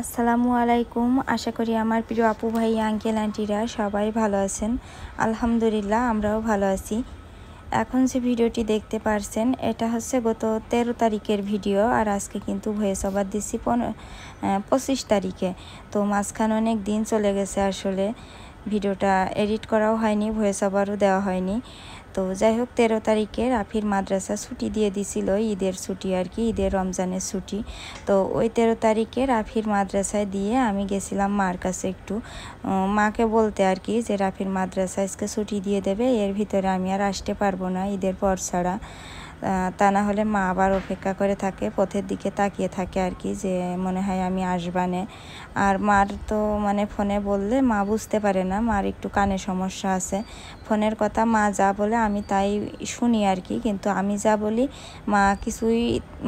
আসসালামু আলাইকুম। আশা করি আমার প্রিয় আপু ভাই আঙ্কেল আন্টিরা সবাই ভালো আছেন। আলহামদুলিল্লাহ আমরাও ভালো আছি। এখন যে ভিডিওটি দেখতে পারছেন এটা হচ্ছে গত 13 তারিখের ভিডিও, আর আজকে কিন্তু ভয়েস ওভার দিচ্ছি 25 তারিখে। তো মাঝখানে অনেক দিন চলে গেছে, আসলে ভিডিওটা এডিট করাও হয়নি, ভয়েস ওভারও দেওয়া হয়নি। তো যাই হোক 13 তারিখে রাফির মাদ্রাসা ছুটি দিয়ে দিছিল, ঈদের ছুটি আর কি, ঈদের রমজানের ছুটি। তো ওই 13 তারিখে রাফির মাদ্রাসায় দিয়ে আমি গেছিলাম মার কাছে একটু মাকে বলতে আর কি, যে রাফির মাদ্রাসা আজকে ছুটি দিয়ে দেবে, এর ভিতরে আমি আর আসতে পারবো না ঈদের পর ছাড়া। তা না হলে মা আবার অপেক্ষা করে থাকে, পথের দিকে তাকিয়ে থাকে আর কি, যে মনে হয় আমি আসবানে। আর মার তো মানে ফোনে বললে মা বুঝতে পারে না, মার একটু কানে সমস্যা আছে। ফোনের কথা মা যা বলে আমি তাই শুনি আর কি, কিন্তু আমি যা বলি মা কিছুই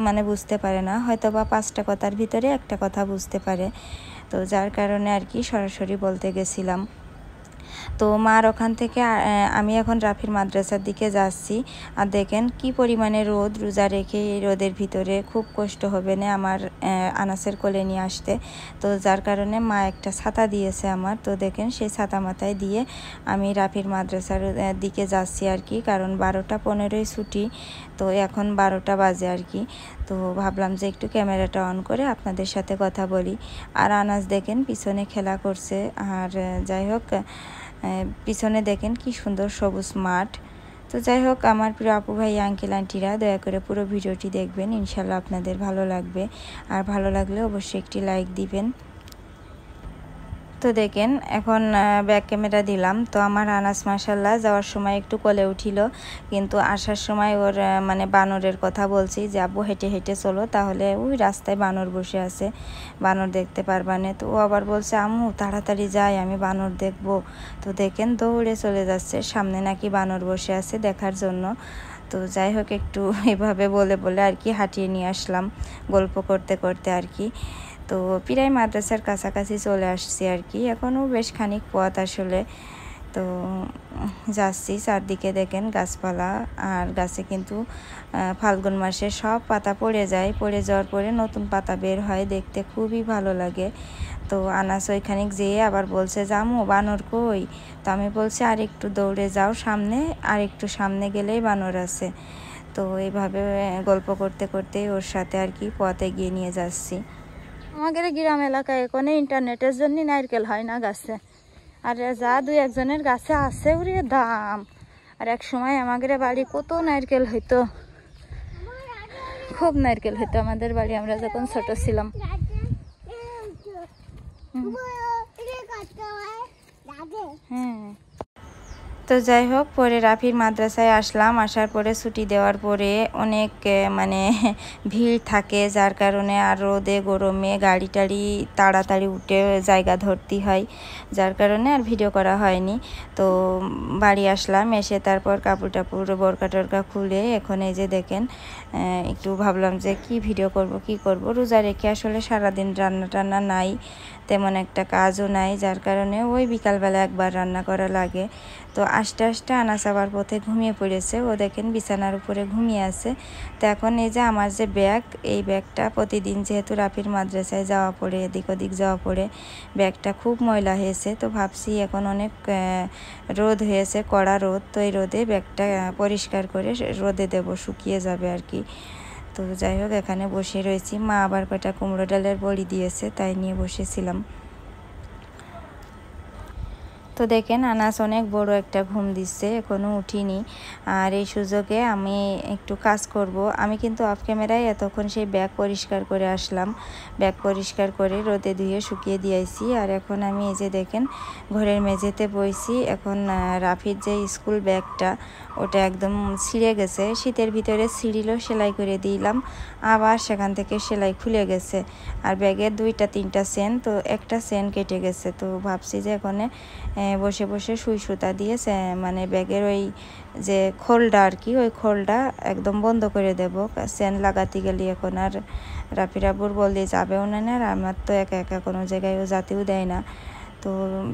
মানে বুঝতে পারে না, হয়তো বা 5টা কথার ভিতরে একটা কথা বুঝতে পারে। তো যার কারণে আর কি সরাসরি বলতে গেছিলাম। তো মার ওখান থেকে আমি এখন রাফির মাদ্রাসার দিকে যাচ্ছি। আর দেখেন কি পরিমাণে রোদ, রোজা রেখে এই রোদের ভিতরে খুব কষ্ট হবে না আমার আনাসের কোলে নিয়ে আসতে। তো যার কারণে মা একটা ছাতা দিয়েছে আমার। তো দেখেন সেই ছাতা মাথায় দিয়ে আমি রাফির মাদ্রাসার দিকে যাচ্ছি আর কি, কারণ 12টা 15 ছুটি, তো এখন 12টা বাজে আর কি। তো ভাবলাম যে একটু ক্যামেরাটা অন করে আপনাদের সাথে কথা বলি। আর আনাস দেখেন পিছনে খেলা করছে। আর যাই হোক পিছনে দেখেন কি সুন্দর সবুজ মাঠ। তো যাই হোক আমার প্রিয় আপু ভাই আঙ্কেল আন্টিরা দয়া করে পুরো ভিডিওটি দেখবেন, ইনশাল্লাহ আপনাদের ভালো লাগবে। আর ভালো লাগলে অবশ্যই একটি লাইক দিবেন। তো দেখেন এখন ব্যাক ক্যামেরা দিলাম। তো আমার আনাস মাশাল্লাহ যাওয়ার সময় একটু কোলে উঠিল, কিন্তু আসার সময় ওর মানে বানরের কথা বলছি যে আব্বু হেঁটে হেঁটে চলো, তাহলে ওই রাস্তায় বানর বসে আছে, বানর দেখতে পারবা না। তো ও আবার বলছে আম্মু তাড়াতাড়ি যাই, আমি বানর দেখব। তো দেখেন দৌড়ে চলে যাচ্ছে, সামনে নাকি বানর বসে আছে দেখার জন্য। তো যাই হোক একটু এভাবে বলে বলে আর কি হাঁটিয়ে নিয়ে আসলাম, গল্প করতে করতে আর কি। তো প্রায় মাদ্রাসার কাছাকাছি চলে আসছি আর কি, এখনও বেশ খানিক পথ আসলে। তো যাচ্ছি, চারদিকে দেখেন গাছপালা, আর গাছে কিন্তু ফাল্গুন মাসে সব পাতা পড়ে যায়, পড়ে যাওয়ার পরে নতুন পাতা বের হয়, দেখতে খুবই ভালো লাগে। তো আনাস ওইখানে যেয়ে আবার বলছে জামু বানর কই। তো আমি বলছি আর একটু দৌড়ে যাও সামনে, আর একটু সামনে গেলেই বানর আছে। তো এইভাবে গল্প করতে করতে ওর সাথে আর কি পথ এগিয়ে নিয়ে যাচ্ছি। আমাদের গ্রাম এলাকায় এখন ইন্টারনেটের জন্য নারকেল হয় না গাছে, আর যা 2-1জনের গাছে আছে ওরে দাম। আর এক সময় আমাদের বাড়ি কত নারকেল হইতো, খুব নারকেল হইতো আমাদের বাড়ি আমরা যখন ছোট ছিলাম। হ্যাঁ। তো যাই হোক পরে রাফির মাদ্রাসায় আসলাম, আসার পরে ছুটি দেওয়ার পরে অনেক মানে ভিড় থাকে, যার কারণে আর রোদে গরমে গাড়ি টাড়ি তাড়াতাড়ি উঠে জায়গা ধরতে হয়, যার কারণে আর ভিডিও করা হয়নি। তো বাড়ি আসলাম, এসে তারপর কাপড় টাপড় বোরকা টোরকা খুলে এখন এই যে দেখেন একটু ভাবলাম যে কি ভিডিও করব কি করব। রোজা রেখে আসলে সারাদিন রান্না টান্না নাই, তেমন একটা কাজও নাই, যার কারণে ওই বিকালবেলা একবার রান্না করা লাগে। তো আস্তে আস্তে আনাস আবার পথে ঘুমিয়ে পড়েছে, ও দেখেন বিছানার উপরে ঘুমিয়ে আছে। তো এখন এই যে আমার যে ব্যাগ, এই ব্যাগটা প্রতিদিন যেহেতু রাফির মাদ্রাসায় যাওয়া পড়ে, এদিক ওদিক যাওয়া পড়ে, ব্যাগটা খুব ময়লা হয়েছে। তো ভাবছি এখন অনেক রোদ হয়েছে, কড়া রোদ, তো এই রোদে ব্যাগটা পরিষ্কার করে রোদে দেব, শুকিয়ে যাবে আর কি। তো যাই হোক এখানে বসে রয়েছি, মা আবার কটা কুমড়ো ডালের বড়ি দিয়েছে, তাই নিয়ে বসেছিলাম। তো দেখেন আনাস অনেক বড় একটা ঘুম দিচ্ছে, এখনও উঠিনি। আর এই সুযোগে আমি একটু কাজ করব। আমি কিন্তু অফ ক্যামেরায় এতক্ষণ সেই ব্যাগ পরিষ্কার করে আসলাম, ব্যাগ পরিষ্কার করে রোদে ধুয়ে শুকিয়ে দিয়েছি। আর এখন আমি এই যে দেখেন ঘরের মেঝেতে বইছি। এখন রাফির যে স্কুল ব্যাগটা ওটা একদম ছিঁড়ে গেছে, শীতের ভিতরে ছিঁড়িল, সেলাই করে দিলাম, আবার সেখান থেকে সেলাই খুলে গেছে। আর ব্যাগের 2-3টা চেন, তো একটা চেন কেটে গেছে। তো ভাবছি যে এখানে বসে বসে সুই সুতা দিয়ে মানে ব্যাগের ওই যে খোলটা আর কি, ওই খোলটা একদম বন্ধ করে দেব। চেন লাগাতে গেলে এখন আর রাফির আব্বুর বললে যাবেও না, আর আমার তো একা একা কোনো জায়গায়ও যেতেও দেয় না। তো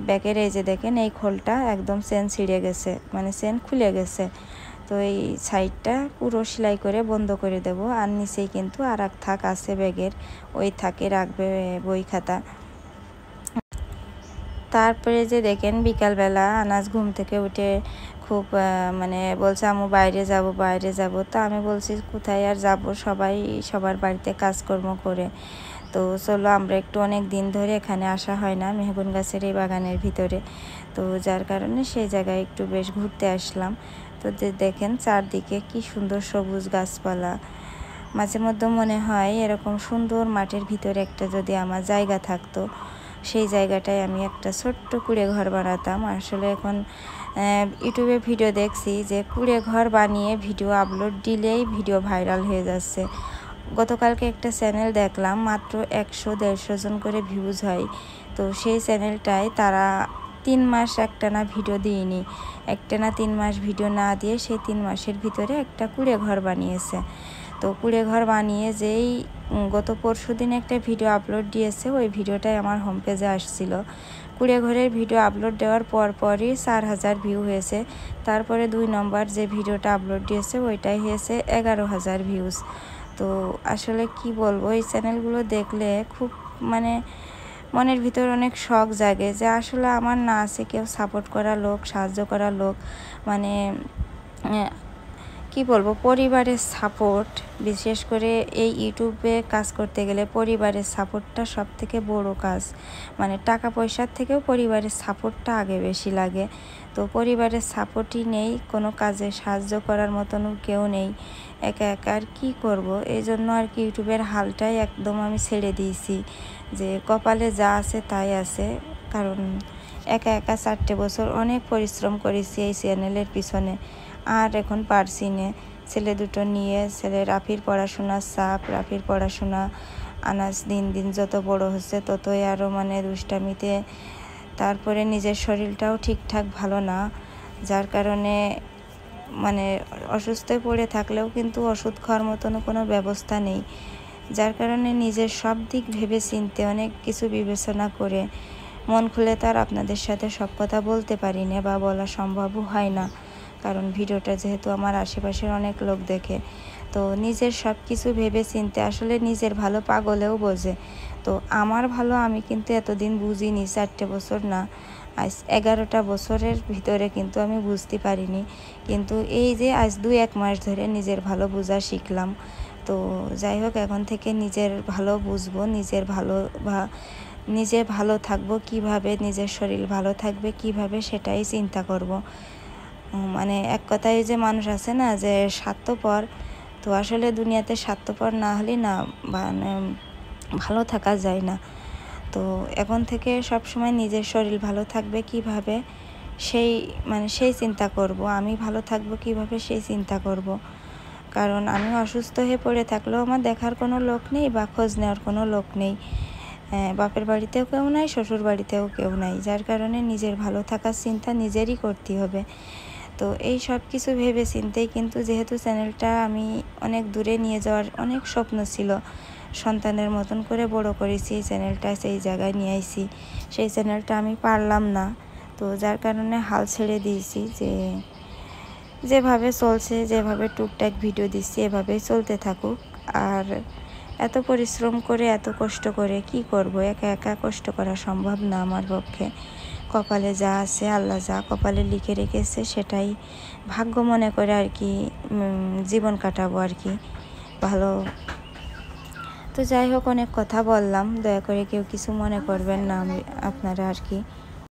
ব্যাগের এই যে দেখেন এই খোলটা একদম চেন ছিঁড়ে গেছে, মানে চেন খুলে গেছে। তো এই সাইডটা পুরো সেলাই করে বন্ধ করে দেব। আর নিচেই কিন্তু আর এক থাক আছে ব্যাগের, ওই থাকে রাখবে বই খাতা। তারপরে যে দেখেন বিকালবেলা আনাজ ঘুম থেকে উঠে খুব মানে বলছে আম্মু বাইরে যাব। তো আমি বলছি কোথায় আর যাব, সবাই সবার বাড়িতে কাজকর্ম করে। তো চলো আমরা একটু, অনেক দিন ধরে এখানে আসা হয় না মেহগুন গাছের এই বাগানের ভিতরে, তো যার কারণে সেই জায়গায় একটু বেশ ঘুরতে আসলাম। তো দেখেন চারদিকে কি সুন্দর সবুজ গাছপালা। মাঝে মধ্যে মনে হয় এরকম সুন্দর মাঠের ভিতরে একটা যদি আমার জায়গা থাকতো, সেই জায়গাটায় আমি একটা ছোট্ট কুড়ে ঘর বানাতাম। আসলে এখন ইউটিউবে ভিডিও দেখছি যে কুড়ে ঘর বানিয়ে ভিডিও আপলোড দিলেই ভিডিও ভাইরাল হয়ে যাচ্ছে। গতকালকে একটা চ্যানেল দেখলাম, মাত্র 100-150 জন করে ভিউজ হয়। তো সেই চ্যানেলটায় তারা 3 মাস একটানা ভিডিও দিইনি, একটানা 3 মাস ভিডিও না দিয়ে সেই 3 মাসের ভিতরে একটা কুড়ে ঘর বানিয়েছে। তো কুড়ে ঘর বানিয়ে যেই গত পরশুদিন একটা ভিডিও আপলোড দিয়েছে, ওই ভিডিওটাই আমার হোম পেজে আসছিল। কুড়ে ঘরের ভিডিও আপলোড দেওয়ার পরই 4000 ভিউ হয়েছে। তারপরে 2 নম্বর যে ভিডিওটা আপলোড দিয়েছে ওইটাই হয়েছে 11,000 ভিউজ। তো আসলে কি বলবো, এই চ্যানেলগুলো দেখলে খুব মানে মনের ভিতর অনেক শখ জাগে যে আসলে আমার না আছে কেউ সাপোর্ট করা লোক, সাহায্য করা লোক। মানে কি বলবো, পরিবারের সাপোর্ট, বিশেষ করে এই ইউটিউবে কাজ করতে গেলে পরিবারের সাপোর্টটা সব থেকে বড় কাজ। মানে টাকা পয়সার থেকেও পরিবারের সাপোর্টটা আগে বেশি লাগে। তো পরিবারের সাপোর্টই নেই, কোনো কাজে সাহায্য করার মতনও কেউ নেই, একা একা আর কী করবো। এই জন্য আর কি ইউটিউবের হালটাই একদম আমি ছেড়ে দিয়েছি, যে কপালে যা আছে তাই আছে। কারণ একা 4টে বছর অনেক পরিশ্রম করেছি এই চ্যানেলের পিছনে, আর এখন পারছি না। ছেলে দুটো নিয়ে, ছেলে রাফির পড়াশোনার চাপ, রাফির পড়াশোনা, আনাজ দিন দিন যত বড় হচ্ছে ততই আরও মানে দুষ্টামিতে। তারপরে নিজের শরীরটাও ঠিকঠাক ভালো না, যার কারণে মানে অসুস্থ পড়ে থাকলেও কিন্তু ওষুধ খাওয়ার মতন কোনো ব্যবস্থা নেই। যার কারণে নিজের সব দিক ভেবে চিনতে অনেক কিছু বিবেচনা করে মন খুলে তার আপনাদের সাথে সব কথা বলতে পারি না, বা বলা সম্ভবও হয় না। কারণ ভিডিওটা যেহেতু আমার আশেপাশের অনেক লোক দেখে, তো নিজের সব কিছু ভেবে চিনতে আসলে নিজের ভালো পাগলেও বোঝে। তো আমার ভালো আমি কিন্তু এতদিন বুঝিনি, 4টে বছর না, আজ 11টা বছরের ভিতরে কিন্তু আমি বুঝতে পারিনি। কিন্তু এই যে আজ 2-1 মাস ধরে নিজের ভালো বোঝা শিখলাম। তো যাই হোক, এখন থেকে নিজের ভালো বুঝবো, নিজে ভালো থাকবো কিভাবে, নিজের শরীর ভালো থাকবে কিভাবে, সেটাই চিন্তা করব। মানে এক কথায় যে মানুষ আছে না যে স্বার্থপর, তো আসলে দুনিয়াতে স্বার্থপর না হলে না মানে ভালো থাকা যায় না। তো এখন থেকে সব সময় নিজের শরীর ভালো থাকবে কিভাবে সেই চিন্তা করব, আমি ভালো থাকবো কিভাবে সেই চিন্তা করব। কারণ আমি অসুস্থ হয়ে পড়ে থাকলেও আমার দেখার কোনো লোক নেই বা খোঁজ নেওয়ার কোনো লোক নেই। বাপের বাড়িতেও কেউ নাই, শ্বশুর বাড়িতেও কেউ নাই, যার কারণে নিজের ভালো থাকার চিন্তা নিজেরই করতে হবে। তো এই সব কিছু ভেবে চিন্তেই কিন্তু, যেহেতু চ্যানেলটা আমি অনেক দূরে নিয়ে যাওয়ার অনেক স্বপ্ন ছিল, সন্তানের মতন করে বড় করেছি এই চ্যানেলটা, সেই জায়গায় নিয়ে আইছি, সেই চ্যানেলটা আমি পারলাম না। তো যার কারণে হাল ছেড়ে দিয়েছি, যেভাবে চলছে, যেভাবে টুকটাক ভিডিও দিচ্ছি এভাবেই চলতে থাকুক। আর এত পরিশ্রম করে, এত কষ্ট করে কি করব, একা কষ্ট করা সম্ভব না আমার পক্ষে। কপালে যা আছে, আল্লাহ যা কপালে লিখে রেখেছে সেটাই ভাগ্য মনে করে আর কি জীবন কাটাবো আর কি ভালো। তো যাই হোক, অনেক কথা বললাম, দয়া করে কেউ কিছু মনে করবেন না আপনারা আর কি।